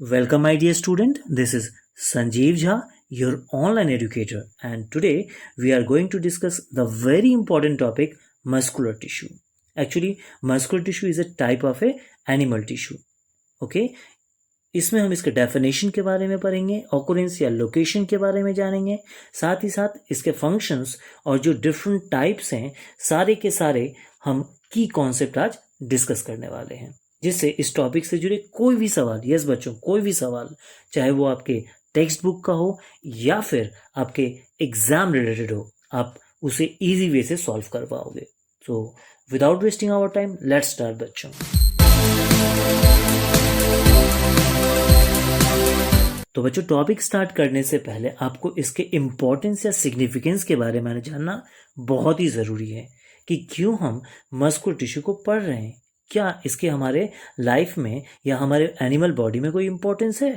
Welcome, my dear student. This is Sanjeev Jha, your online educator, and today we are going to discuss the very important topic muscular tissue. Actually, muscular tissue is a type of a animal tissue. Okay, इसमें हम इसके definition के बारे में पढ़ेंगे, occurrence या location के बारे में जानेंगे, साथ ही साथ इसके फंक्शंस और जो डिफरेंट टाइप्स हैं सारे के सारे हम की कॉन्सेप्ट आज डिस्कस करने वाले हैं, जिससे इस टॉपिक से जुड़े कोई भी सवाल, यस बच्चों, कोई भी सवाल, चाहे वो आपके टेक्स्ट बुक का हो या फिर आपके एग्जाम रिलेटेड हो, आप उसे इजी वे से सॉल्व कर पाओगे. So without wasting our time, let's start बच्चों. तो बच्चों, टॉपिक स्टार्ट करने से पहले आपको इसके इम्पोर्टेंस या सिग्निफिकेंस के बारे में जानना बहुत ही ज़रूरी है कि क्यों हम मस्कुलर टिश्यू को पढ़ रहे हैं. क्या इसके हमारे लाइफ में या हमारे एनिमल बॉडी में कोई इम्पोर्टेंस है?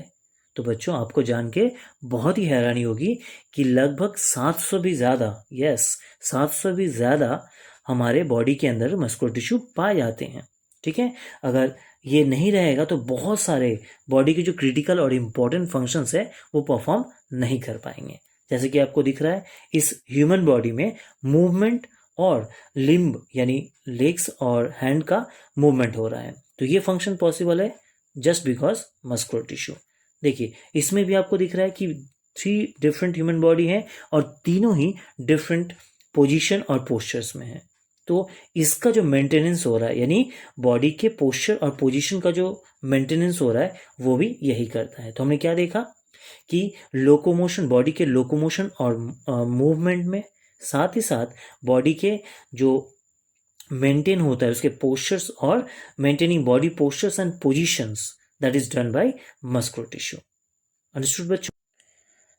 तो बच्चों, आपको जान के बहुत ही हैरानी होगी कि लगभग 700 भी ज़्यादा, यस 700 भी ज़्यादा हमारे बॉडी के अंदर मस्कुलर टिश्यू पाए जाते हैं. ठीक है, अगर ये नहीं रहेगा तो बहुत सारे बॉडी के जो क्रिटिकल और इम्पॉर्टेंट फंक्शंस है वो परफॉर्म नहीं कर पाएंगे. जैसे कि आपको दिख रहा है, इस ह्यूमन बॉडी में मूवमेंट और लिम्ब यानी लेग्स और हैंड का मूवमेंट हो रहा है, तो ये फंक्शन पॉसिबल है जस्ट बिकॉज मस्कुलर टिश्यू. देखिए, इसमें भी आपको दिख रहा है कि 3 डिफरेंट ह्यूमन बॉडी है और तीनों ही डिफरेंट पोजीशन और पोस्चर्स में है. तो इसका जो मेंटेनेंस हो रहा है, यानी बॉडी के पोस्चर और पोजीशन का जो मेंटेनेंस हो रहा है, वो भी यही करता है. तो हमने क्या देखा कि लोकोमोशन, बॉडी के लोकोमोशन और मूवमेंट में, साथ ही साथ बॉडी के जो मेंटेन होता है उसके पोस्चर्स और maintaining body postures and positions, that is done by muscular tissue. Understood बच्चों?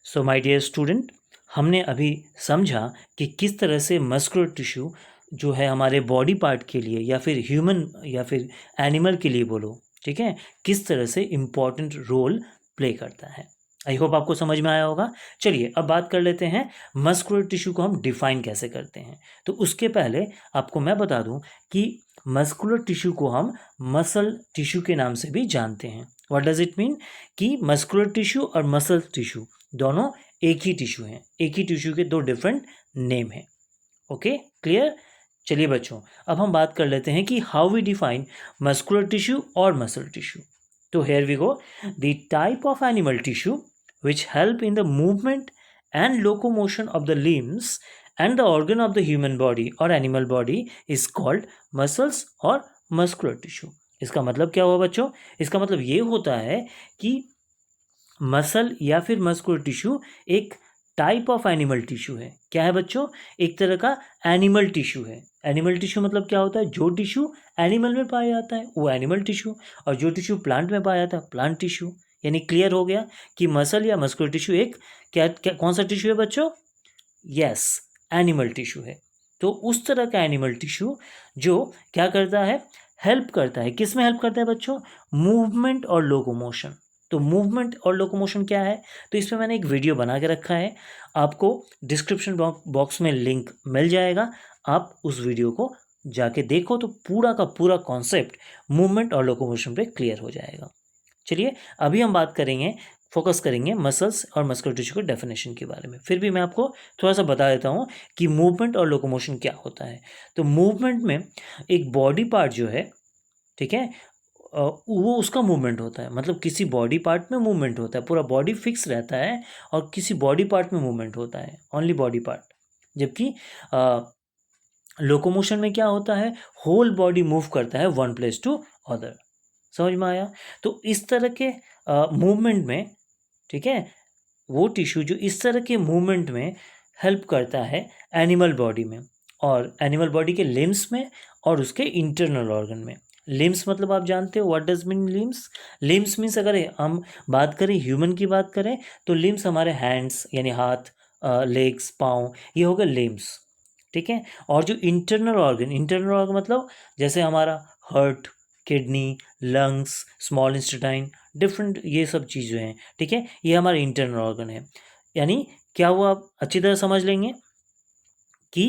सो माय डियर स्टूडेंट, हमने अभी समझा कि किस तरह से मस्कुलर टिश्यू जो है हमारे बॉडी पार्ट के लिए या फिर ह्यूमन या फिर एनिमल के लिए बोलो, ठीक है, किस तरह से इम्पॉर्टेंट रोल प्ले करता है. आई होप आपको समझ में आया होगा. चलिए अब बात कर लेते हैं मस्कुलर टिश्यू को हम डिफाइन कैसे करते हैं. तो उसके पहले आपको मैं बता दूं कि मस्कुलर टिश्यू को हम मसल टिश्यू के नाम से भी जानते हैं. What does it mean? कि मस्कुलर टिश्यू और मसल टिश्यू दोनों एक ही टिश्यू हैं, एक ही टिश्यू के 2 डिफरेंट नेम हैं. Okay, clear? चलिए बच्चों, अब हम बात कर लेते हैं कि how we define muscular tissue और मसल टिश्यू. तो here we go. The type of animal tissue which help in the movement and locomotion of the limbs and the organ of the human body or animal body is called muscles or muscular tissue. इसका मतलब क्या हुआ बच्चों? इसका मतलब ये होता है कि मसल या फिर मस्कुलर टिश्यू एक टाइप ऑफ एनिमल टिश्यू है. क्या है बच्चों? एक तरह का एनिमल टिश्यू है. एनिमल टिश्यू मतलब क्या होता है? जो टिश्यू एनिमल में पाया जाता है वो एनिमल टिश्यू, और जो टिश्यू प्लांट में पाया जाता है प्लांट टिश्यू. यानी क्लियर हो गया कि मसल या मस्कुलर टिश्यू एक क्या कौन सा टिश्यू है बच्चों? यस, एनिमल टिश्यू है. तो उस तरह का एनिमल टिश्यू जो क्या करता है? हेल्प करता है. किस में हेल्प करता है बच्चों? मूवमेंट और लोकोमोशन. तो मूवमेंट और लोकोमोशन क्या है? तो इसमें मैंने एक वीडियो बना के रखा है, आपको डिस्क्रिप्शन बॉक्स में लिंक मिल जाएगा. आप उस वीडियो को जाके देखो तो पूरा का पूरा कॉन्सेप्ट मूवमेंट और लोकोमोशन पे क्लियर हो जाएगा. चलिए अभी हम बात करेंगे, फोकस करेंगे मसल्स और मस्कुलर टिश्यू के डेफिनेशन के बारे में. फिर भी मैं आपको थोड़ा सा बता देता हूँ कि मूवमेंट और लोकोमोशन क्या होता है. तो मूवमेंट में एक बॉडी पार्ट जो है, ठीक है, वो उसका मूवमेंट होता है. मतलब किसी बॉडी पार्ट में मूवमेंट होता है, पूरा बॉडी फिक्स रहता है, और किसी बॉडी पार्ट में मूवमेंट होता है, ओनली बॉडी पार्ट. जबकि लोकोमोशन में क्या होता है? होल बॉडी मूव करता है वन प्लेस टू अदर. समझ में आया? तो इस तरह के मूवमेंट में, ठीक है, वो टिश्यू जो इस तरह के मूवमेंट में हेल्प करता है एनिमल बॉडी में, और एनिमल बॉडी के लिम्स में और उसके इंटरनल ऑर्गन में. लिम्स मतलब आप जानते हो what does mean limbs? Limbs means अगर हम बात करें ह्यूमन की बात करें तो लिम्स हमारे हैंड्स यानी हाथ, लेग्स, पाँव, ये हो गए लिम्स. ठीक है, और जो इंटरनल ऑर्गन मतलब जैसे हमारा heart, kidney, lungs, small intestine, different ये सब चीज़ें हैं. ठीक है, ये हमारे इंटरनल ऑर्गन है. यानी क्या हुआ, आप अच्छी तरह समझ लेंगे कि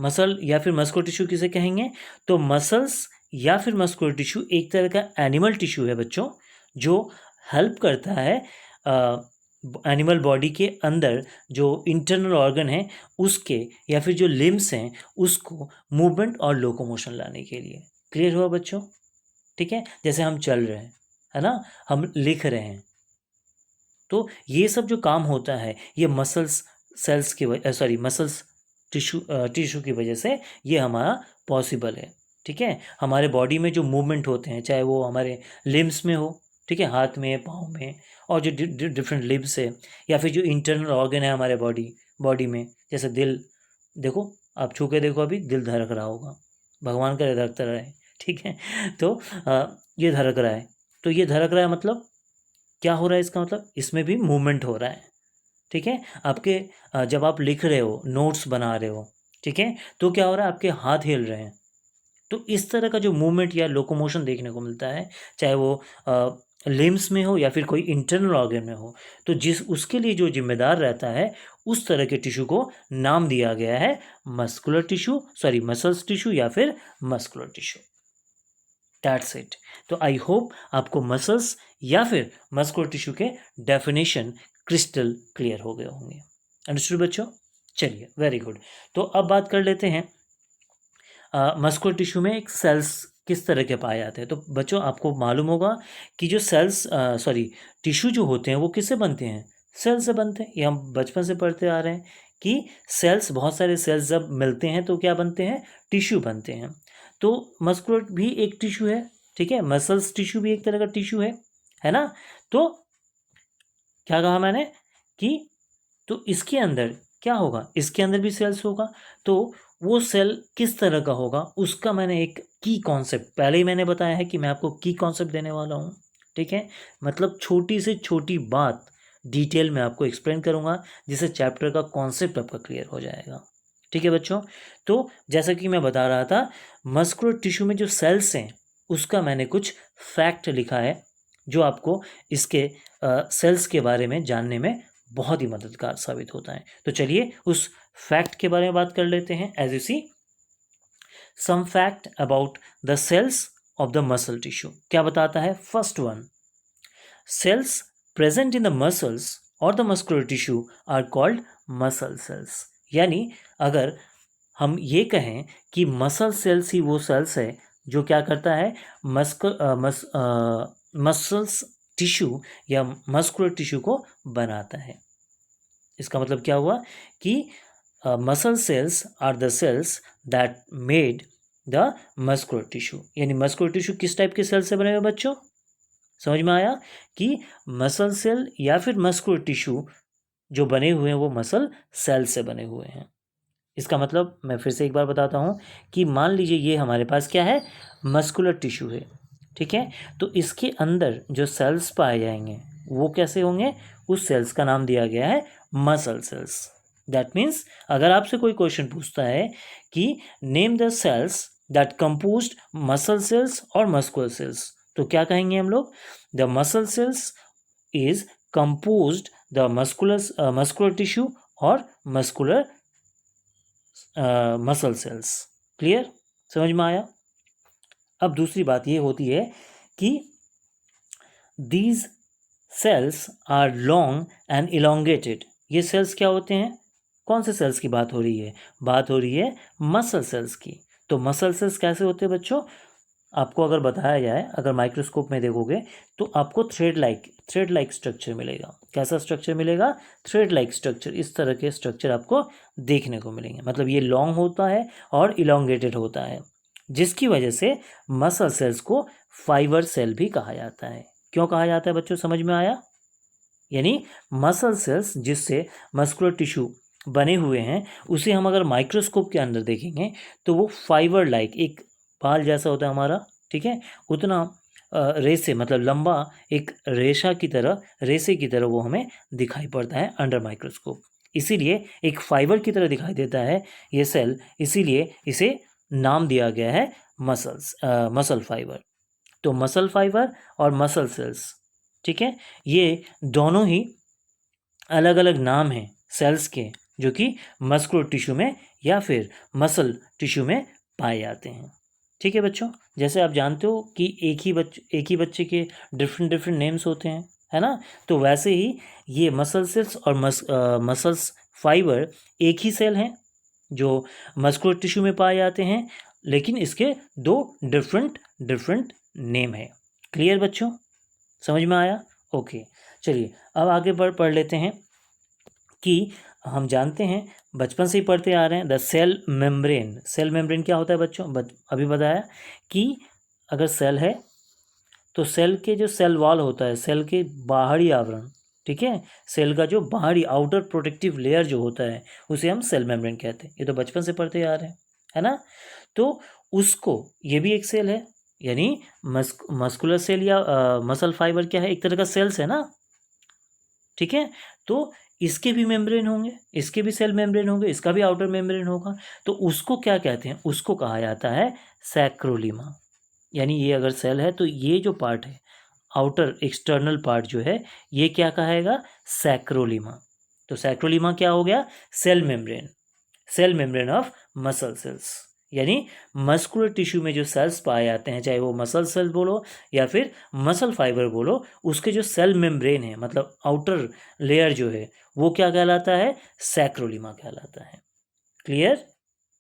मसल या फिर मस्कुलर टिश्यू किसे कहेंगे. तो मसल्स या फिर मस्कुलर टिश्यू एक तरह का एनिमल टिश्यू है बच्चों, जो हेल्प करता है एनिमल बॉडी के अंदर जो इंटरनल ऑर्गन है उसके या फिर जो लिम्स हैं उसको मूवमेंट और लोकोमोशन लाने के लिए। क्लियर हुआ बच्चों? ठीक है, जैसे हम चल रहे हैं, है ना, हम लिख रहे हैं, तो ये सब जो काम होता है ये मसल्स सेल्स की वजह मसल्स टिश्यू की वजह से ये हमारा पॉसिबल है। ठीक है, हमारे बॉडी में जो मूवमेंट होते हैं चाहे वो हमारे लिम्स में हो, ठीक है, हाथ में, पाँव में, और जो डिफरेंट लिम्स है या फिर जो इंटरनल ऑर्गन है हमारे बॉडी में, जैसे दिल, देखो आप छू के देखो, अभी दिल धड़क रहा होगा, भगवान का धड़कता रहे, ठीक है। तो ये धड़क रहा है, तो ये धड़क रहा है मतलब क्या हो रहा है, इसका मतलब इसमें भी मूवमेंट हो रहा है। ठीक है, आपके जब आप लिख रहे हो, नोट्स बना रहे हो, ठीक है, तो क्या हो रहा है, आपके हाथ हिल रहे हैं, तो इस तरह का जो मूवमेंट या लोकोमोशन देखने को मिलता है, चाहे वो लिम्स में हो या फिर कोई इंटरनल ऑर्गन में हो, तो जिस उसके लिए जो जिम्मेदार रहता है उस तरह के टिश्यू को नाम दिया गया है मस्कुलर टिश्यू, मसल्स टिश्यू या फिर मस्कुलर टिश्यू। That's it. तो आई होप आपको मसल्स या फिर मस्कुलर टिश्यू के डेफिनेशन क्रिस्टल क्लियर हो गए होंगे। अंडरस्टूड बच्चों? चलिए, वेरी गुड। तो अब बात कर लेते हैं मस्कुलर टिश्यू में एक सेल्स किस तरह के पाए जाते हैं। तो बच्चों आपको मालूम होगा कि जो टिश्यू जो होते हैं वो किससे बनते हैं? सेल से बनते हैं। ये हम बचपन से पढ़ते आ रहे हैं कि सेल्स, बहुत सारे सेल्स जब मिलते हैं तो क्या बनते हैं? टिश्यू बनते हैं। तो मस्कुलर भी एक टिश्यू है, ठीक है, मसल्स टिश्यू भी एक तरह का टिश्यू है ना। तो क्या कहा मैंने कि तो इसके अंदर क्या होगा? इसके अंदर भी सेल्स होगा। तो वो सेल किस तरह का होगा उसका मैंने एक की कॉन्सेप्ट पहले ही मैंने बताया है कि मैं आपको की कॉन्सेप्ट देने वाला हूँ। ठीक है, मतलब छोटी से छोटी बात डिटेल में आपको एक्सप्लेन करूँगा जिससे चैप्टर का कॉन्सेप्ट आपका क्लियर हो जाएगा। ठीक है बच्चों, तो जैसा कि मैं बता रहा था, मस्कुलर टिश्यू में जो सेल्स हैं उसका मैंने कुछ फैक्ट लिखा है जो आपको इसके सेल्स के बारे में जानने में बहुत ही मददगार साबित होता है। तो चलिए उस फैक्ट के बारे में बात कर लेते हैं। As you see, some fact about the cells of the muscle tissue. क्या बताता है? First one, cells present in the muscles और the muscular tissue are called muscle cells. यानी अगर हम ये कहें कि मसल सेल्स ही वो सेल्स है जो क्या करता है, मसल्स टिश्यू या मस्कुलर टिश्यू को बनाता है। इसका मतलब क्या हुआ कि muscle cells are the cells that made the muscular tissue. यानी मस्कुलर टिश्यू किस टाइप के सेल से बने हुए बच्चों? समझ में आया कि मसल सेल या फिर मस्कुलर टिश्यू जो बने हुए हैं वो मसल सेल से बने हुए हैं। इसका मतलब मैं फिर से एक बार बताता हूँ कि मान लीजिए ये हमारे पास क्या है? मस्कुलर टिश्यू है, ठीक है, तो इसके अंदर जो सेल्स पाए जाएंगे वो कैसे होंगे? उस सेल्स का नाम दिया गया है मसल सेल्स। दैट मीन्स अगर आपसे कोई क्वेश्चन पूछता है कि name the cells that composed muscle cells और मस्कुलर सेल्स, तो क्या कहेंगे हम लोग? The muscle cells is composed the muscular tissue और मस्कुलर मसल सेल्स। क्लियर? समझ में आया? अब दूसरी बात ये होती है कि these cells are long and elongated. ये सेल्स क्या होते हैं? कौन से सेल्स की बात हो रही है? बात हो रही है मसल सेल्स की। तो मसल सेल्स कैसे होते हैं बच्चों? आपको अगर बताया जाए, अगर माइक्रोस्कोप में देखोगे तो आपको थ्रेड लाइक स्ट्रक्चर मिलेगा। कैसा स्ट्रक्चर मिलेगा? Thread like structure. इस तरह के स्ट्रक्चर आपको देखने को मिलेंगे। मतलब ये लॉन्ग होता है और इलोंगेटेड होता है, जिसकी वजह से मसल सेल्स को फाइबर सेल भी कहा जाता है। क्यों कहा जाता है बच्चों? समझ में आया? यानी मसल सेल्स जिससे मस्कुलर टिश्यू बने हुए हैं उसे हम अगर माइक्रोस्कोप के अंदर देखेंगे तो वो फाइबर लाइक, एक बाल जैसा होता है हमारा, ठीक है, उतना रेसे, मतलब लंबा एक रेशा की तरह, रेसे की तरह वो हमें दिखाई पड़ता है अंडर माइक्रोस्कोप। इसीलिए एक फाइबर की तरह दिखाई देता है ये सेल, इसीलिए इसे नाम दिया गया है मसल फाइबर। तो मसल फाइबर और मसल सेल्स, ठीक है, ये दोनों ही अलग अलग नाम हैं सेल्स के जो कि मस्कुलर टिश्यू में या फिर मसल टिश्यू में पाए जाते हैं। ठीक है बच्चों, जैसे आप जानते हो कि एक ही बच्चे के डिफरेंट नेम्स होते हैं, है ना। तो वैसे ही ये मसल सेल्स और मसल्स फाइबर एक ही सेल हैं जो मस्कुलर टिश्यू में पाए जाते हैं, लेकिन इसके दो डिफरेंट डिफरेंट नेम है। क्लियर बच्चों, समझ में आया? ओके, चलिए अब आगे पढ़ लेते हैं कि हम जानते हैं, बचपन से ही पढ़ते आ रहे हैं, the cell membrane. Cell membrane क्या होता है बच्चों? अभी बताया कि अगर सेल है तो सेल के जो सेल वॉल होता है, सेल के बाहरी आवरण, ठीक है, सेल का जो बाहरी आउटर प्रोटेक्टिव लेयर जो होता है उसे हम सेल मेम्ब्रेन कहते हैं। ये तो बचपन से पढ़ते आ रहे हैं, है ना। तो उसको, ये भी एक सेल है, यानी मस्कुलर सेल या मसल फाइबर क्या है, एक तरह का सेल्स है ना, ठीक है। तो इसके भी मेम्ब्रेन होंगे, इसके भी सेल मेम्ब्रेन होंगे, इसका भी आउटर मेम्ब्रेन होगा। तो उसको क्या कहते हैं? उसको कहा जाता है सैक्रोलीमा। यानी ये अगर सेल है तो ये जो पार्ट है, आउटर एक्सटर्नल पार्ट जो है, ये क्या कहेगा? सैक्रोलीमा। तो सैक्रोलीमा क्या हो गया? Cell membrane, cell membrane of muscle cells. यानी मस्कुलर टिश्यू में जो सेल्स पाए जाते हैं, चाहे वो मसल सेल बोलो या फिर मसल फाइबर बोलो, उसके जो सेल मेम्ब्रेन है, मतलब आउटर लेयर जो है, वो क्या कहलाता है? सैक्रोलीमा कहलाता है। क्लियर?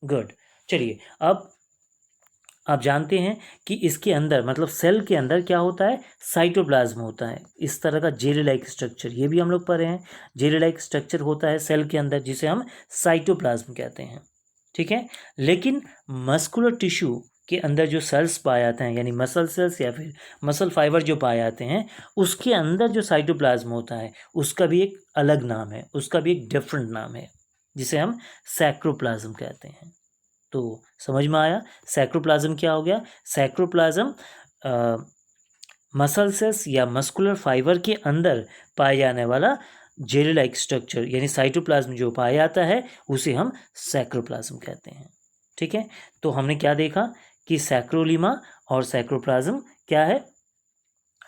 गुड। चलिए अब आप जानते हैं कि इसके अंदर, मतलब सेल के अंदर क्या होता है? साइटोप्लाज्म होता है, इस तरह का जेली लाइक स्ट्रक्चर, ये भी हम लोग पढ़े हैं। जेली लाइक स्ट्रक्चर होता है सेल के अंदर, जिसे हम साइटोप्लाज्म कहते हैं, ठीक है। लेकिन मस्कुलर टिश्यू के अंदर जो सेल्स पाए जाते हैं, यानी मसल सेल्स या फिर मसल फाइबर जो पाए जाते हैं, उसके अंदर जो साइटोप्लाज्म होता है उसका भी एक अलग नाम है, उसका भी एक डिफरेंट नाम है, जिसे हम सैक्रोप्लाज्म कहते हैं। तो समझ में आया? सैक्रोप्लाज्म क्या हो गया? सैक्रोप्लाज्म मसल सेल्स या मस्कुलर फाइबर के अंदर पाए जाने वाला जेली लाइक स्ट्रक्चर, यानी साइटोप्लाज्म जो पाया जाता है उसे हम सैक्रोप्लाज्म कहते हैं, ठीक है। तो हमने क्या देखा कि सैक्रोलीमा और सैक्रोप्लाज्म क्या है?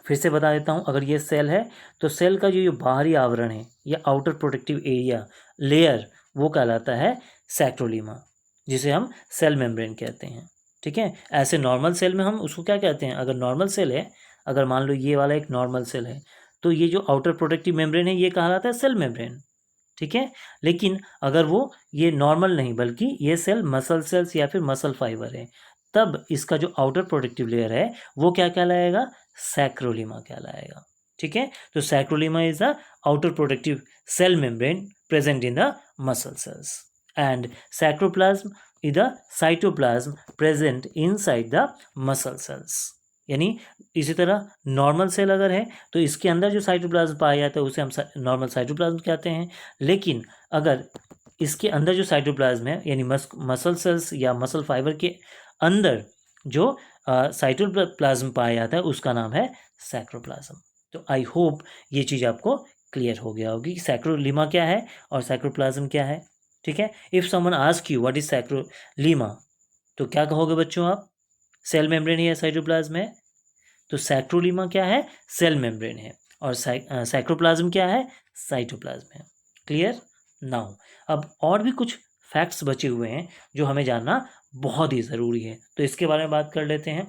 फिर से बता देता हूँ, अगर ये सेल है तो सेल का जो बाहरी आवरण है या आउटर प्रोटेक्टिव एरिया लेयर, वो कहलाता है सैक्रोलीमा, जिसे हम सेल मेम्ब्रेन कहते हैं, ठीक है। ऐसे नॉर्मल सेल में हम उसको क्या कहते हैं? अगर नॉर्मल सेल है, अगर मान लो ये वाला एक नॉर्मल सेल है, तो ये जो आउटर प्रोटेक्टिव मेम्ब्रेन है ये कहलाता है सेल मेम्ब्रेन, ठीक है। लेकिन अगर वो ये नॉर्मल नहीं, बल्कि ये सेल मसल सेल्स या फिर मसल फाइबर है, तब इसका जो आउटर प्रोटेक्टिव लेयर है वो क्या कहलाएगा? सैक्रोलीमा कहलाएगा, ठीक है। तो sarcolemma is the outer protective cell membrane present in the muscle cells, and sarcoplasm is the cytoplasm present inside the muscle cells. यानी इसी तरह नॉर्मल सेल अगर है तो इसके अंदर जो साइटोप्लाज्म पाया जाता है उसे हम नॉर्मल साइटोप्लाज्म कहते हैं। लेकिन अगर इसके अंदर जो साइटोप्लाज्म है, यानी मसल सेल्स या मसल फाइबर के अंदर जो साइटोप्लाज्म पाया जाता है, उसका नाम है सैक्रोप्लाज्म। तो आई होप ये चीज़ आपको क्लियर हो गया होगी कि सैक्रोलीमा क्या है और सैक्रोप्लाज्म क्या है, ठीक है। If someone ask you what is sarcolemma, तो क्या कहोगे बच्चों आप? सेल मेम्ब्रेन है या साइटोप्लाज्म है? तो सैक्रोलीमा क्या है? सेल मेम्ब्रेन है, और सैक्रोप्लाज्म क्या है? साइटोप्लाज्म है। क्लियर? नाउ अब और भी कुछ फैक्ट्स बचे हुए हैं जो हमें जानना बहुत ही ज़रूरी है, तो इसके बारे में बात कर लेते हैं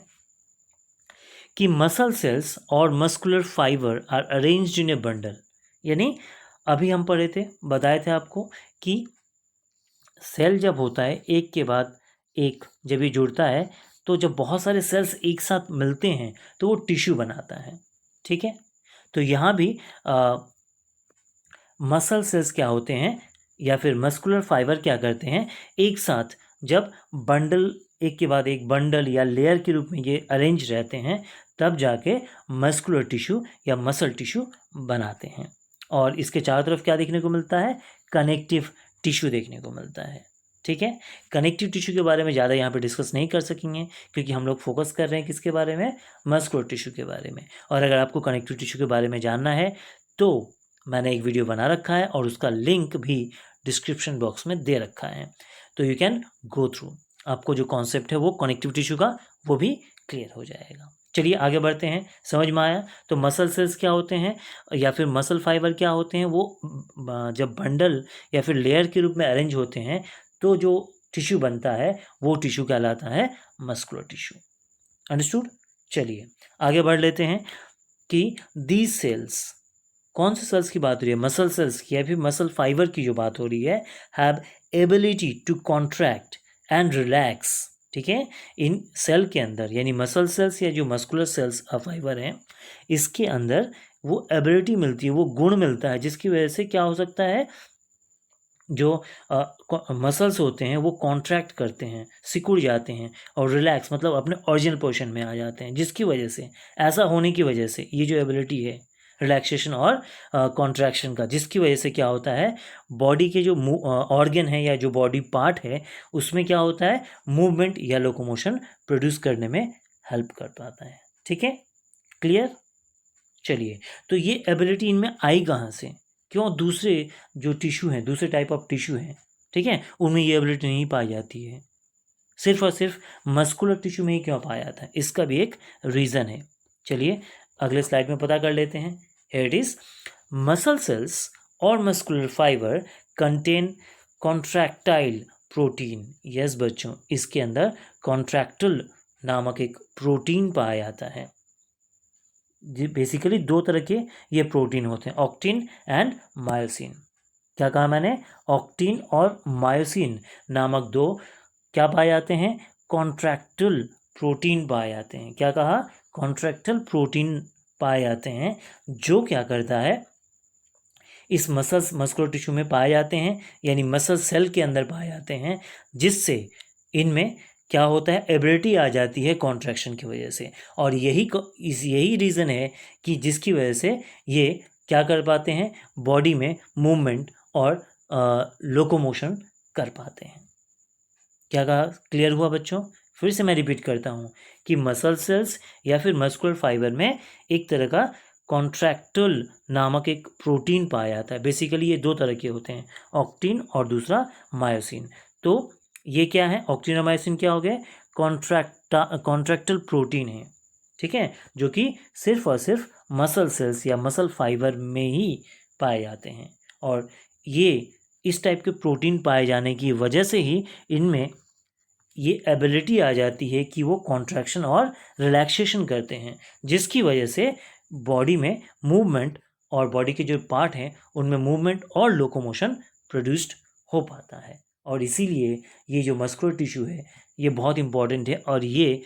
कि मसल सेल्स और muscular fibre are arranged in a bundle. यानी अभी हम पढ़े थे, बताए थे आपको कि सेल जब होता है एक के बाद एक, जब ये जुड़ता है, तो जब बहुत सारे सेल्स एक साथ मिलते हैं तो वो टिश्यू बनाता है, ठीक है। तो यहाँ भी मसल सेल्स क्या होते हैं या फिर मस्कुलर फाइबर क्या करते हैं, एक साथ जब बंडल, एक के बाद एक बंडल या लेयर के रूप में ये अरेंज रहते हैं, तब जाके मस्कुलर टिश्यू या मसल टिश्यू बनाते हैं। और इसके चारों तरफ क्या देखने को मिलता है? कनेक्टिव टिश्यू देखने को मिलता है, ठीक है। कनेक्टिव टिश्यू के बारे में ज़्यादा यहाँ पे डिस्कस नहीं कर सकेंगे, क्योंकि हम लोग फोकस कर रहे हैं किसके बारे में? मस्कुलर टिश्यू के बारे में। और अगर आपको कनेक्टिव टिश्यू के बारे में जानना है तो मैंने एक वीडियो बना रखा है और उसका लिंक भी डिस्क्रिप्शन बॉक्स में दे रखा है, तो यू कैन गो थ्रू। आपको जो कॉन्सेप्ट है वो कनेक्टिव टिश्यू का, वो भी क्लियर हो जाएगा। चलिए आगे बढ़ते हैं। समझ में आया? तो मसल सेल्स क्या होते हैं या फिर मसल फाइबर क्या होते हैं? वो जब बंडल या फिर लेयर के रूप में अरेंज होते हैं तो जो टिश्यू बनता है वो टिश्यू कहलाता है मस्कुलर टिश्यू। अंडरस्टूड? चलिए आगे बढ़ लेते हैं कि दीज सेल्स कौन से सेल्स की बात हो रही है, मसल सेल्स की या फिर मसल फाइबर की जो बात हो रही है, have ability to contract and relax. ठीक है, इन सेल के अंदर यानी मसल सेल्स या जो मस्कुलर सेल्स फाइबर हैं, इसके अंदर वो एबिलिटी मिलती है, वो गुण मिलता है, जिसकी वजह से क्या हो सकता है, जो मसल्स होते हैं वो कॉन्ट्रैक्ट करते हैं, सिकुड़ जाते हैं और रिलैक्स मतलब अपने ओरिजिनल पोजीशन में आ जाते हैं, जिसकी वजह से, ऐसा होने की वजह से, ये जो एबिलिटी है रिलैक्सेशन और कॉन्ट्रैक्शन का, जिसकी वजह से क्या होता है, बॉडी के जो ऑर्गन है या जो बॉडी पार्ट है उसमें क्या होता है, मूवमेंट या लोकोमोशन प्रोड्यूस करने में हेल्प कर पाता है। ठीक है, क्लियर। चलिए, तो ये एबिलिटी इनमें आई कहाँ से, क्यों दूसरे जो टिश्यू हैं, दूसरे टाइप ऑफ टिश्यू हैं, ठीक है, उनमें ये एबिलिटी नहीं पाई जाती है, सिर्फ और सिर्फ मस्कुलर टिश्यू में ही क्यों पाया जाता है, इसका भी एक रीज़न है। चलिए अगले स्लाइड में पता कर लेते हैं। Here it is, muscle cells और muscular fibre contain contractile protein. Yes बच्चों, इसके अंदर कॉन्ट्रैक्टल नामक एक प्रोटीन पाया जाता है। बेसिकली दो तरह के ये प्रोटीन होते हैं, ऑक्टिन एंड मायोसिन। क्या कहा मैंने, ऑक्टिन और मायोसिन नामक दो क्या पाए जाते हैं, कॉन्ट्रैक्टल प्रोटीन पाए जाते हैं। क्या कहा, कॉन्ट्रैक्टल प्रोटीन पाए जाते हैं, जो क्या करता है, इस मस्कुलर टिश्यू में पाए जाते हैं, यानी मसल सेल के अंदर पाए जाते हैं, जिससे इनमें क्या होता है, एबिलिटी आ जाती है कॉन्ट्रैक्शन की वजह से। और यही रीज़न है कि जिसकी वजह से ये क्या कर पाते हैं, बॉडी में मूवमेंट और लोकोमोशन कर पाते हैं। क्या कहा, क्लियर हुआ बच्चों। फिर से मैं रिपीट करता हूँ कि मसल सेल्स या फिर मस्कुलर फाइबर में एक तरह का कॉन्ट्रैक्टल नामक एक प्रोटीन पाया जाता है। बेसिकली ये दो तरह के होते हैं, ऑक्टिन और दूसरा मायोसिन। तो ये क्या है, ऑक्टिन और मायोसिन क्या हो गए, कॉन्ट्रैक्टल प्रोटीन है, ठीक है, जो कि सिर्फ और सिर्फ मसल सेल्स या मसल फाइबर में ही पाए जाते हैं। और ये इस टाइप के प्रोटीन पाए जाने की वजह से ही इनमें ये एबिलिटी आ जाती है कि वो कॉन्ट्रैक्शन और रिलैक्सेशन करते हैं, जिसकी वजह से बॉडी में मूवमेंट और बॉडी के जो पार्ट हैं उनमें मूवमेंट और लोकोमोशन प्रोड्यूस्ड हो पाता है। और इसीलिए ये जो मस्कुलर टिश्यू है ये बहुत इम्पॉर्टेंट है, और ये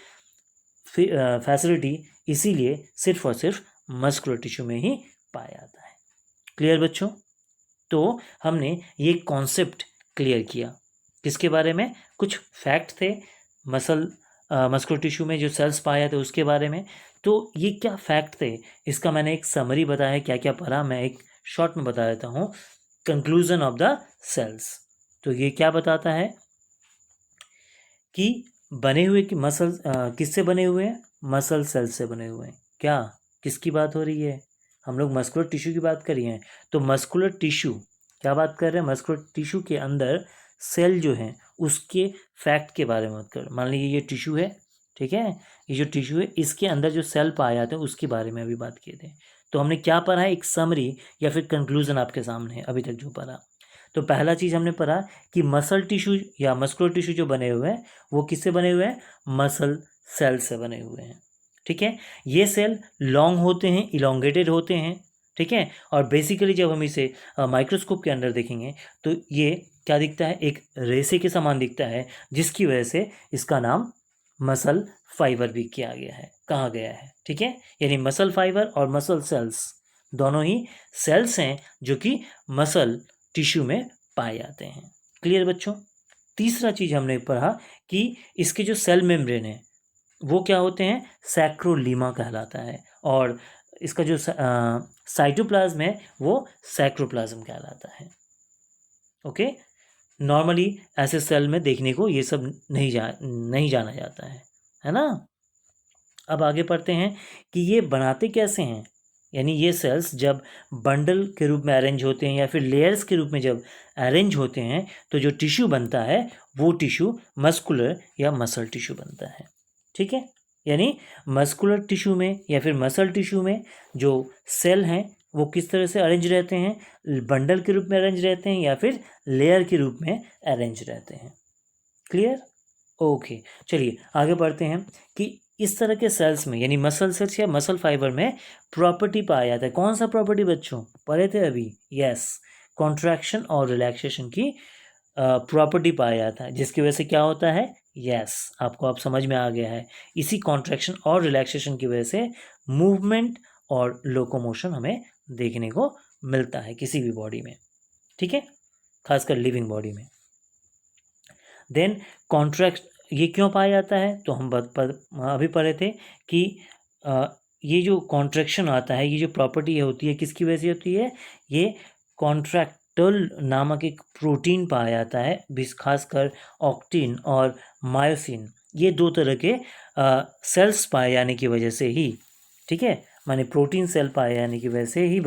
फैसिलिटी इसीलिए सिर्फ और सिर्फ मस्कुलर टिश्यू में ही पाया जाता है। क्लियर बच्चों। तो हमने ये कॉन्सेप्ट क्लियर किया, किसके बारे में, कुछ फैक्ट थे मस्कुलर टिश्यू में जो सेल्स पाए थे उसके बारे में। तो ये क्या फैक्ट थे, इसका मैंने एक समरी बताया, क्या क्या पढ़ा मैं एक शॉर्ट में बता देता हूँ। कंक्लूजन ऑफ द सेल्स, तो ये क्या बताता है कि बने हुए कि मसल किससे बने हुए हैं, मसल सेल्स से बने हुए हैं। क्या, किसकी बात हो रही है, हम लोग मस्कुलर टिश्यू की बात कर रहे हैं। तो मस्कुलर टिश्यू क्या बात कर रहे हैं, मस्कुलर टिश्यू के अंदर सेल जो हैं उसके फैक्ट के बारे में बात कर। मान लीजिए ये टिश्यू है, ठीक है, ये जो टिश्यू है इसके अंदर जो सेल पाए जाते हैं उसके बारे में अभी बात किए थे। तो हमने क्या पढ़ा है, एक समरी या फिर कंक्लूजन आपके सामने है अभी तक जो पढ़ा। तो पहला चीज़ हमने पढ़ा कि मसल टिश्यू या मस्कुलर टिश्यू जो बने हुए हैं वो किससे बने हुए हैं, मसल सेल से बने हुए हैं। ठीक है, ये सेल लॉन्ग होते हैं, इलोंगेटेड होते हैं, ठीक है, और बेसिकली जब हम इसे माइक्रोस्कोप के अंदर देखेंगे तो ये क्या दिखता है, एक रेसे के समान दिखता है, जिसकी वजह से इसका नाम मसल फाइबर भी किया गया है, कहा गया है। ठीक है, यानी मसल फाइबर और मसल सेल्स दोनों ही सेल्स हैं जो कि मसल टिश्यू में पाए जाते हैं। क्लियर बच्चों। तीसरा चीज़ हमने पढ़ा कि इसके जो सेल मेम्ब्रेन है वो क्या होते हैं, सैक्रोलीमा कहलाता है, और इसका जो साइटोप्लाज्म है वो सैक्रोप्लाज्म कहलाता है। ओके, नॉर्मली ऐसे सेल में देखने को ये सब नहीं जाना जाता है ना। अब आगे पढ़ते हैं कि ये बनाते कैसे हैं, यानी ये सेल्स जब बंडल के रूप में अरेंज होते हैं या फिर लेयर्स के रूप में जब अरेंज होते हैं तो जो टिश्यू बनता है वो टिश्यू मस्कुलर या मसल टिश्यू बनता है। ठीक है, यानी मस्कुलर टिश्यू में या फिर मसल टिश्यू में जो सेल हैं वो किस तरह से अरेंज रहते हैं, बंडल के रूप में अरेंज रहते हैं या फिर लेयर के रूप में अरेंज रहते हैं। Clear, okay. चलिए आगे बढ़ते हैं कि इस तरह के सेल्स में यानी मसल सेल्स या मसल फाइबर में प्रॉपर्टी पाया जाता है। कौन सा प्रॉपर्टी बच्चों, पढ़े थे अभी? यस, कॉन्ट्रैक्शन और रिलैक्सेशन की प्रॉपर्टी पाया जाता है, जिसकी वजह से क्या होता है? यस, आपको अब समझ में आ गया है। इसी कॉन्ट्रैक्शन और रिलैक्सेशन की वजह से मूवमेंट और लोकोमोशन हमें देखने को मिलता है किसी भी बॉडी में, ठीक है, खासकर लिविंग बॉडी में। देन कॉन्ट्रैक्ट ये क्यों पाया जाता है? तो हम अभी पढ़े थे कि ये जो कॉन्ट्रैक्शन आता है, ये जो प्रॉपर्टी होती है, किसकी वजह से होती है? ये कॉन्ट्रैक्टल नामक एक प्रोटीन पाया जाता है, खासकर ऑक्टिन और मायोसिन, ये दो तरह के सेल्स पाए जाने की वजह से ही, ठीक है, माने प्रोटीन सेल पाए जाने की वजह से ही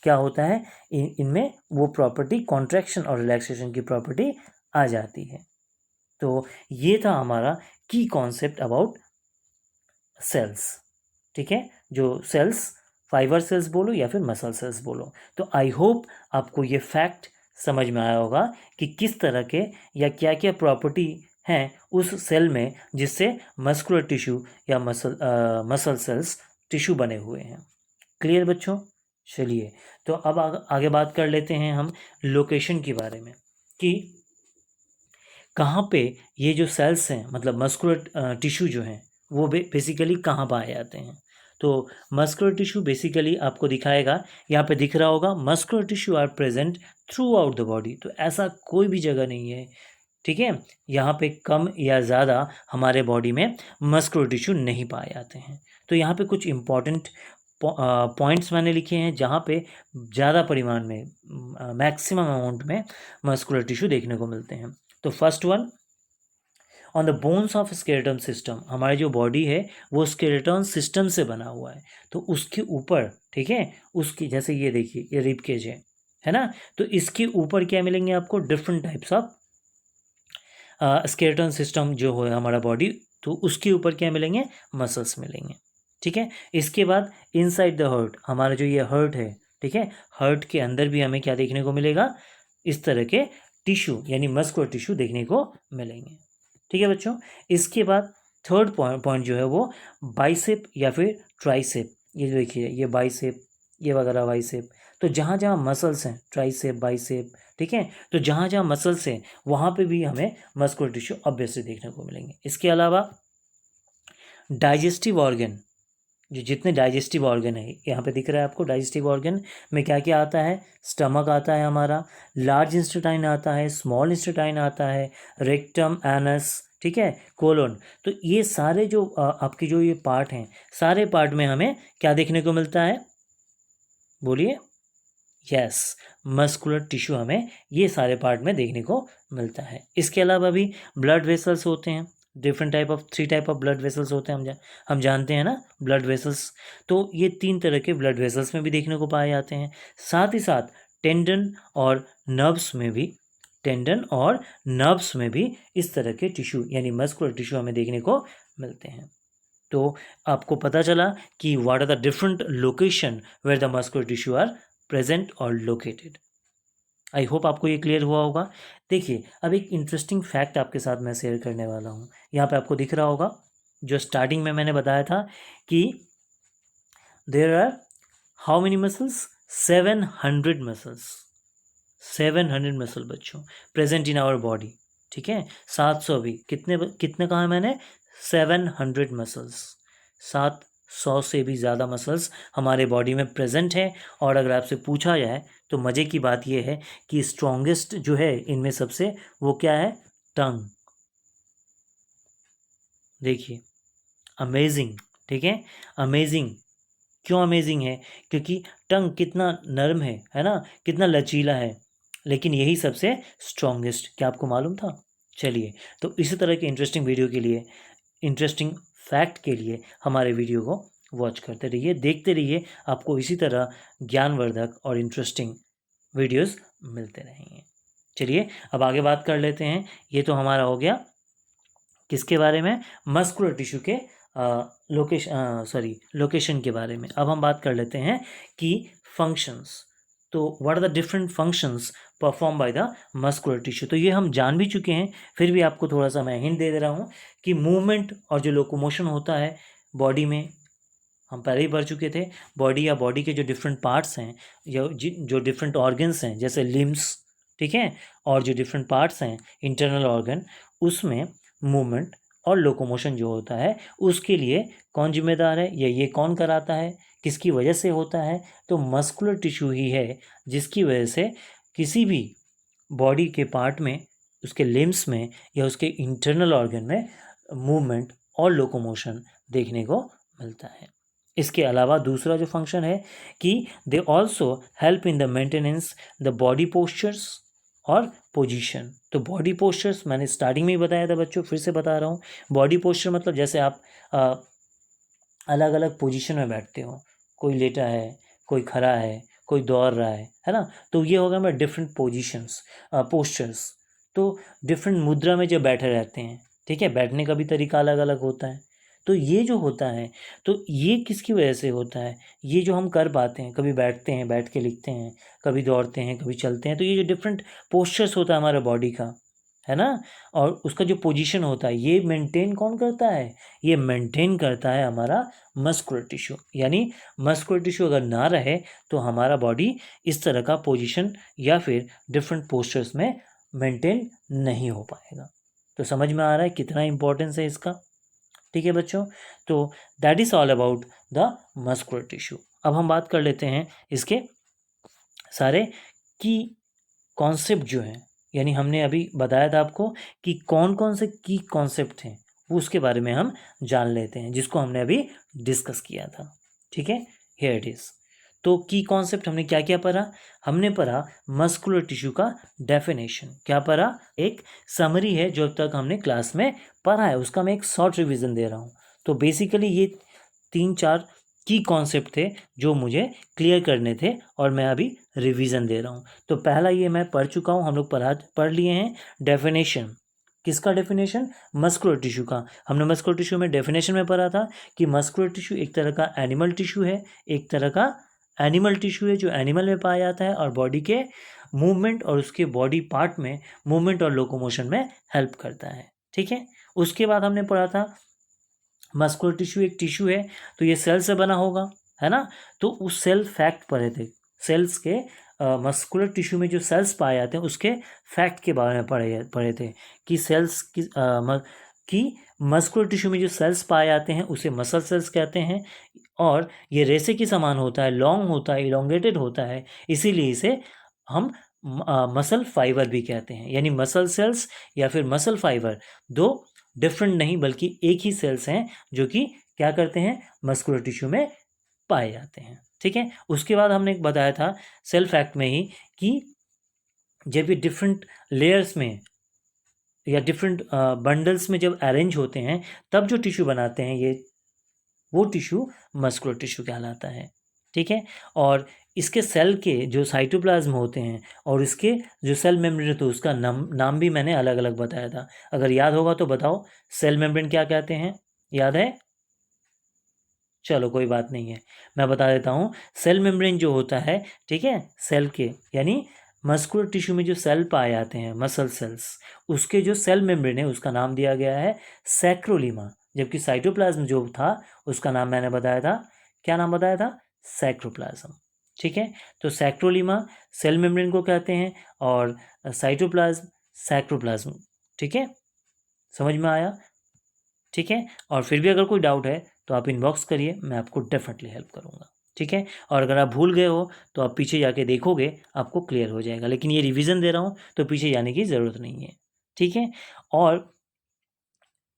क्या होता है, इनमें वो प्रॉपर्टी कॉन्ट्रैक्शन और रिलैक्सेशन की प्रॉपर्टी आ जाती है। तो ये था हमारा की कॉन्सेप्ट अबाउट सेल्स, ठीक है, जो सेल्स फाइबर सेल्स बोलो या फिर मसल सेल्स बोलो। तो आई होप आपको ये फैक्ट समझ में आया होगा कि किस तरह के या क्या क्या प्रॉपर्टी हैं उस सेल में जिससे मस्कुलर टिश्यू या मसल सेल्स टिश्यू बने हुए हैं। क्लियर बच्चों? चलिए, तो अब आगे बात कर लेते हैं हम लोकेशन के बारे में कि कहाँ पे ये जो सेल्स हैं, मतलब मस्कुलर टिश्यू जो हैं, वो बेसिकली कहाँ पाए जाते हैं। तो मस्कुलर टिश्यू बेसिकली आपको दिखाएगा, यहाँ पे दिख रहा होगा, muscular tissue are present throughout the body. तो ऐसा कोई भी जगह नहीं है, ठीक है, यहाँ पे कम या ज़्यादा हमारे बॉडी में मस्कुलर टिश्यू नहीं पाए जाते हैं। तो यहाँ पे कुछ इम्पॉर्टेंट पॉइंट्स मैंने लिखे हैं जहाँ पे ज़्यादा परिमाण में, मैक्सिमम अमाउंट में मस्कुलर टिश्यू देखने को मिलते हैं। तो first one, on the bones of skeleton system. हमारी जो बॉडी है वो स्केलेटन सिस्टम से बना हुआ है, तो उसके ऊपर, ठीक है, उसकी जैसे ये देखिए, ये रिब केज है ना, तो इसके ऊपर क्या मिलेंगे आपको? Different types of skeleton system जो है हमारा बॉडी, तो उसके ऊपर क्या मिलेंगे? मसल्स मिलेंगे, ठीक है। इसके बाद इनसाइड द हार्ट, हमारा जो ये हार्ट है, ठीक है, हार्ट के अंदर भी हमें क्या देखने को मिलेगा? इस तरह के टिश्यू यानी मस्कुलर टिश्यू देखने को मिलेंगे, ठीक है बच्चों। इसके बाद थर्ड पॉइंट जो है वो बाइसेप या फिर ट्राइसेप। ये देखिए, ये बाइसेप, ये वगैरह बाइसेप। तो जहाँ जहाँ मसल्स हैं, ट्राइसेप, बाइसेप, ठीक है, तो जहाँ जहाँ मसल्स हैं वहाँ पे भी हमें मस्कुलर टिश्यू ऑब्वियसली देखने को मिलेंगे। इसके अलावा डाइजेस्टिव ऑर्गन, जो जितने डाइजेस्टिव ऑर्गन है, यहाँ पे दिख रहा है आपको, डाइजेस्टिव ऑर्गन में क्या क्या आता है? स्टमक आता है हमारा, लार्ज इंस्टेटाइन आता है, स्मॉल इंस्टेटाइन आता है, रेक्टम, एनस, ठीक है, कोलोन। तो ये सारे जो आपके जो ये पार्ट हैं, सारे पार्ट में हमें क्या देखने को मिलता है? बोलिए। यस, मस्कुलर टिश्यू हमें ये सारे पार्ट में देखने को मिलता है। इसके अलावा भी ब्लड वेसल्स होते हैं, different type of 3 type of blood vessels होते हैं, हम जानते हैं ना ब्लड वेसल्स। तो ये 3 तरह के ब्लड वेसल्स में भी देखने को पाए जाते हैं। साथ ही साथ टेंडन और नर्व्स में भी, टेंडन और नर्व्स में भी इस तरह के टिश्यू यानी मस्कुलर टिश्यू हमें देखने को मिलते हैं। तो आपको पता चला कि what are the different location where the muscular tissue are present और लोकेटेड। आई होप आपको ये क्लियर हुआ होगा। देखिए, अब एक इंटरेस्टिंग फैक्ट आपके साथ मैं शेयर करने वाला हूँ। यहाँ पे आपको दिख रहा होगा, जो स्टार्टिंग में मैंने बताया था कि there are how many muscles? 700 muscles, 700 muscle बच्चों प्रेजेंट इन आवर बॉडी, ठीक है। 700 भी, कितने कितने कहा मैंने? 700 मसल्स, 700 से भी ज़्यादा मसल्स हमारे बॉडी में प्रेजेंट है। और अगर आपसे पूछा जाए तो मज़े की बात यह है कि स्ट्रॉन्गेस्ट जो है इनमें सबसे, वो क्या है? टंग। देखिए, अमेजिंग, ठीक है, अमेजिंग। क्यों अमेजिंग है? क्योंकि टंग कितना नरम है ना, कितना लचीला है, लेकिन यही सबसे स्ट्रॉन्गेस्ट। क्या आपको मालूम था? चलिए, तो इसी तरह के इंटरेस्टिंग वीडियो के लिए, इंटरेस्टिंग फैक्ट के लिए हमारे वीडियो को वॉच करते रहिए, देखते रहिए। आपको इसी तरह ज्ञानवर्धक और इंटरेस्टिंग वीडियोस मिलते रहेंगे। चलिए, अब आगे बात कर लेते हैं। ये तो हमारा हो गया किसके बारे में? मस्कुलर टिश्यू के लोकेशन के बारे में। अब हम बात कर लेते हैं कि फंक्शंस। तो what are the different functions perform by the muscular tissue? तो ये हम जान भी चुके हैं, फिर भी आपको थोड़ा सा मैं हिंट दे रहा हूँ कि मूवमेंट और जो लोकोमोशन होता है बॉडी में हम पहले ही पढ़ चुके थे, बॉडी या बॉडी के जो डिफरेंट पार्ट्स हैं या जो डिफरेंट ऑर्गन्स हैं जैसे लिम्स, ठीक है, और जो डिफरेंट पार्ट्स हैं इंटरनल ऑर्गन, उसमें मूवमेंट और लोकोमोशन जो होता है उसके लिए कौन जिम्मेदार है या ये कौन कराता है, किसकी वजह से होता है? तो मस्कुलर टिश्यू ही है जिसकी वजह से किसी भी बॉडी के पार्ट में, उसके लिम्स में या उसके इंटरनल ऑर्गन में मूवमेंट और लोकोमोशन देखने को मिलता है। इसके अलावा दूसरा जो फंक्शन है कि they also help in the maintenance the body postures और पोजीशन। तो बॉडी पोस्चर्स मैंने स्टार्टिंग में ही बताया था बच्चों, फिर से बता रहा हूँ। बॉडी पोस्चर मतलब जैसे आप अलग अलग पोजीशन में बैठते हो, कोई लेटा है, कोई खड़ा है, कोई दौड़ रहा है ना, तो ये होगा मैं डिफरेंट पोजीशंस, पोस्चर्स। तो डिफरेंट मुद्रा में जब बैठे रहते हैं, ठीक है, बैठने का भी तरीका अलग अलग होता है। तो ये जो होता है, तो ये किसकी वजह से होता है? ये जो हम कर पाते हैं, कभी बैठते हैं, बैठ के लिखते हैं, कभी दौड़ते हैं, कभी चलते हैं, तो ये जो डिफरेंट पोस्चर्स होता है हमारे बॉडी का, है ना, और उसका जो पोजीशन होता है, ये मेंटेन कौन करता है? ये मेंटेन करता है हमारा मस्कुलर टिश्यू। यानी मस्कुलर टिश्यू अगर ना रहे तो हमारा बॉडी इस तरह का पोजीशन या फिर डिफरेंट पोस्चर्स में मेंटेन नहीं हो पाएगा। तो समझ में आ रहा है कितना इंपॉर्टेंस है इसका? ठीक है बच्चों, तो that is all about the muscular tissue. अब हम बात कर लेते हैं इसके सारे की कॉन्सेप्ट जो हैं, यानी हमने अभी बताया था आपको कि कौन कौन से की कॉन्सेप्ट हैं, उसके बारे में हम जान लेते हैं, जिसको हमने अभी डिस्कस किया था। ठीक है, हियर इट इज़। तो की कॉन्सेप्ट हमने क्या क्या पढ़ा? हमने पढ़ा मस्कुलर टिश्यू का डेफिनेशन। क्या पढ़ा? एक समरी है जो अब तक हमने क्लास में पढ़ा है, उसका मैं एक शॉर्ट रिवीजन दे रहा हूँ। तो बेसिकली ये 3-4 की कॉन्सेप्ट थे जो मुझे क्लियर करने थे और मैं अभी रिवीजन दे रहा हूँ। तो पहला ये मैं पढ़ चुका हूँ, हम लोग पढ़ लिए हैं डेफिनेशन। किसका डेफिनेशन? मस्कुलर टिश्यू का। हमने मस्कुलर टिश्यू में डेफिनेशन में पढ़ा था कि मस्कुलर टिश्यू एक तरह का एनिमल टिश्यू है, एक तरह का एनिमल टिश्यू है जो एनिमल में पाया जाता है और बॉडी के मूवमेंट और उसके बॉडी पार्ट में मूवमेंट और लोकोमोशन में हेल्प करता है। ठीक है, उसके बाद हमने पढ़ा था मस्कुलर टिश्यू एक टिश्यू है, तो ये सेल से बना होगा, है ना। तो उस सेल फैक्ट पढ़े थे, सेल्स के मस्कुलर टिश्यू में जो सेल्स पाए जाते हैं उसके फैक्ट के बारे में पढ़े थे कि सेल्स की मस्कुलर टिश्यू में जो सेल्स पाए जाते हैं उसे मसल सेल्स कहते हैं और ये रेसे के समान होता है, लॉन्ग होता है, इलोंगेटेड होता है, इसीलिए इसे हम मसल फाइबर भी कहते हैं। यानी मसल सेल्स या फिर मसल फाइबर दो डिफरेंट नहीं बल्कि एक ही सेल्स हैं जो कि क्या करते हैं, मस्कुलर टिश्यू में पाए जाते हैं। ठीक है, उसके बाद हमने बताया था सेल फैक्ट में ही कि जब ये डिफरेंट लेयर्स में या डिफरेंट बंडल्स में जब अरेंज होते हैं तब जो टिश्यू बनाते हैं ये, वो टिश्यू मस्कुलर टिश्यू कहलाता है। ठीक है, और इसके सेल के जो साइटोप्लाज्म होते हैं और इसके जो सेल मेम्ब्रेन होते हैं उसका नाम भी मैंने अलग अलग बताया था। अगर याद होगा तो बताओ, सेल मेम्ब्रेन क्या कहते हैं? याद है? चलो कोई बात नहीं है, मैं बता देता हूँ। सेल मेम्ब्रेन जो होता है, ठीक है, सेल के यानी मस्कुलर टिश्यू में जो सेल पाए जाते हैं मसल सेल्स, उसके जो सेल मेम्ब्रेन है उसका नाम दिया गया है सैक्रोलीमा। जबकि साइटोप्लाज्म जो था उसका नाम मैंने बताया था, क्या नाम बताया था? सैक्रोप्लाज्म। ठीक है, तो सैक्रोलीमा सेल मेम्ब्रेन को कहते हैं और साइटोप्लाज्म सैक्रोप्लाज्म। ठीक है, समझ में आया? ठीक है, और फिर भी अगर कोई डाउट है तो आप इनबॉक्स करिए, मैं आपको डेफिनेटली हेल्प करूँगा। ठीक है, और अगर आप भूल गए हो तो आप पीछे जाके देखोगे, आपको क्लियर हो जाएगा। लेकिन ये रिवीजन दे रहा हूँ तो पीछे जाने की ज़रूरत नहीं है। ठीक है,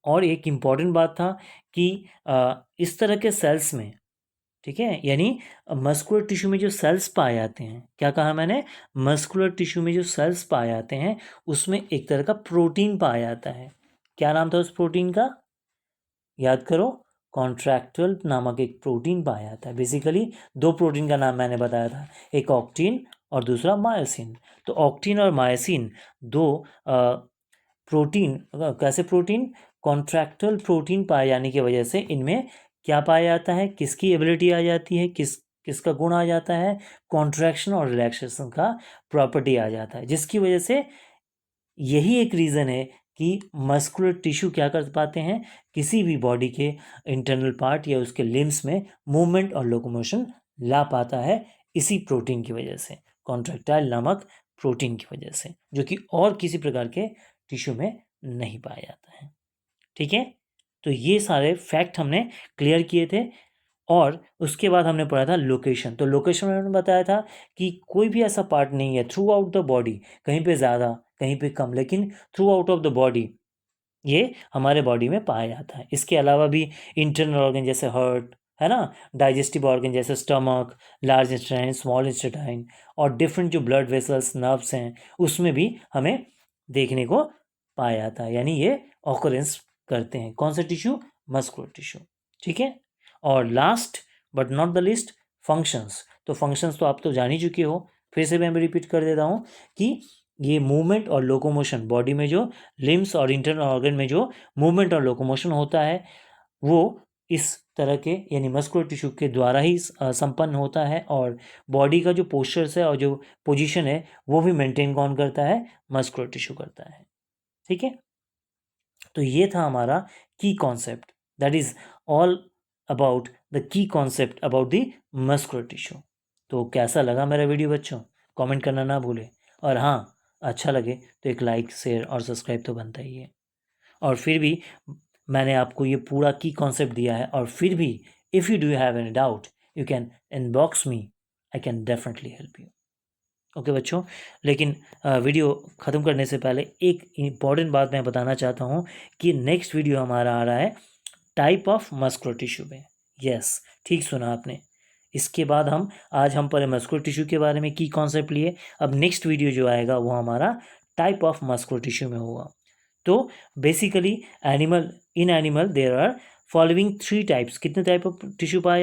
और एक इम्पॉर्टेंट बात था कि इस तरह के सेल्स में, ठीक है, यानी मस्कुलर टिश्यू में जो सेल्स पाए जाते हैं, क्या कहा मैंने? मस्कुलर टिश्यू में जो सेल्स पाए जाते हैं उसमें एक तरह का प्रोटीन पाया जाता है। क्या नाम था उस प्रोटीन का? याद करो, कॉन्ट्रैक्टल नामक एक प्रोटीन पाया जाता है। बेसिकली दो प्रोटीन का नाम मैंने बताया था, एक ऑक्टिन और दूसरा मायोसिन। तो ऑक्टिन और मायोसिन दो प्रोटीन, कैसे प्रोटीन? कॉन्ट्रैक्टल प्रोटीन पाए जाने की वजह से इनमें क्या पाया जाता है, किसकी एबिलिटी आ जाती है, किसका गुण आ जाता है? कॉन्ट्रैक्शन और रिलैक्सेशन का प्रॉपर्टी आ जाता है, जिसकी वजह से यही एक रीज़न है कि मस्कुलर टिश्यू क्या कर पाते हैं, किसी भी बॉडी के इंटरनल पार्ट या उसके लिम्स में मूवमेंट और लोकोमोशन ला पाता है, इसी प्रोटीन की वजह से, कॉन्ट्रैक्टाइल नामक प्रोटीन की वजह से, जो कि और किसी प्रकार के टिश्यू में नहीं पाया जाता है। ठीक है, तो ये सारे फैक्ट हमने क्लियर किए थे। और उसके बाद हमने पढ़ा था लोकेशन। तो लोकेशन में हमने बताया था कि कोई भी ऐसा पार्ट नहीं है थ्रू आउट द बॉडी, कहीं पे ज़्यादा कहीं पे कम, लेकिन through out of the body ये हमारे बॉडी में पाया जाता है। इसके अलावा भी इंटरनल ऑर्गन जैसे हार्ट है ना, डाइजेस्टिव ऑर्गन जैसे स्टमक, लार्ज इंस्टेटाइन, स्मॉल इंस्टेटाइन, और डिफरेंट जो ब्लड वेसल्स, नर्व्स हैं, उसमें भी हमें देखने को पाया जाता है। यानी ये ऑकरेंस करते हैं। कौन सा टिश्यू? Muscular tissue. ठीक है, और last but not the list, functions. तो फंक्शंस तो आप तो जान ही चुके हो, फिर से मैं रिपीट कर देता हूँ कि ये मूवमेंट और लोकोमोशन, बॉडी में जो लिम्स और इंटरनल ऑर्गन में जो मूवमेंट और लोकोमोशन होता है, वो इस तरह के यानी मस्कुलर टिश्यू के द्वारा ही संपन्न होता है। और बॉडी का जो पोस्चर्स है और जो पोजीशन है वो भी मेंटेन कौन करता है? मस्कुलर टिश्यू करता है। ठीक है, तो ये था हमारा की concept, that is all about the key concept about the muscular tissue. तो कैसा लगा मेरा वीडियो बच्चों? कमेंट करना ना भूलें। और हाँ, अच्छा लगे तो एक लाइक, शेयर और सब्सक्राइब तो बनता ही है। और फिर भी मैंने आपको ये पूरा की कॉन्सेप्ट दिया है, और फिर भी if you do have any doubt you can inbox me, I can definitely help you. Okay बच्चों, लेकिन वीडियो ख़त्म करने से पहले एक इम्पॉर्टेंट बात मैं बताना चाहता हूँ कि नेक्स्ट वीडियो हमारा आ रहा है टाइप ऑफ मस्कुलर टिश्यू में। यस, ठीक सुना आपने। इसके बाद आज हम पहले मस्कुलर टिश्यू के बारे में की कॉन्सेप्ट लिए, अब नेक्स्ट वीडियो जो आएगा वो हमारा टाइप ऑफ मस्कुलर टिश्यू में होगा। तो basically in animal there are following 3 types. कितने टाइप ऑफ टिश्यू पाए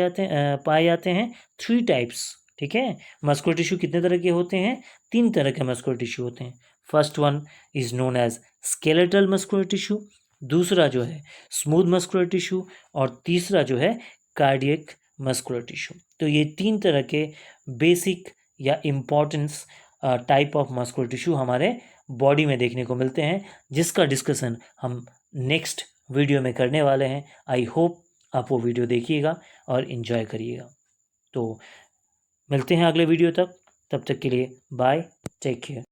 जाते हैं? 3 टाइप्स। ठीक है, मस्कुलर टिश्यू कितने तरह के होते हैं? 3 तरह के मस्कुलर टिश्यू होते हैं। First one is known as skeletal muscular tissue, दूसरा जो है स्मूथ मस्कुलर टिश्यू, और तीसरा जो है कार्डियक मस्कुलर टिश्यू। तो ये 3 तरह के बेसिक या importance type of muscular tissue हमारे बॉडी में देखने को मिलते हैं, जिसका डिस्कशन हम नेक्स्ट वीडियो में करने वाले हैं। आई होप आप वो वीडियो देखिएगा और इन्जॉय करिएगा। तो मिलते हैं अगले वीडियो तक, तब तक के लिए बाय, टेक केयर।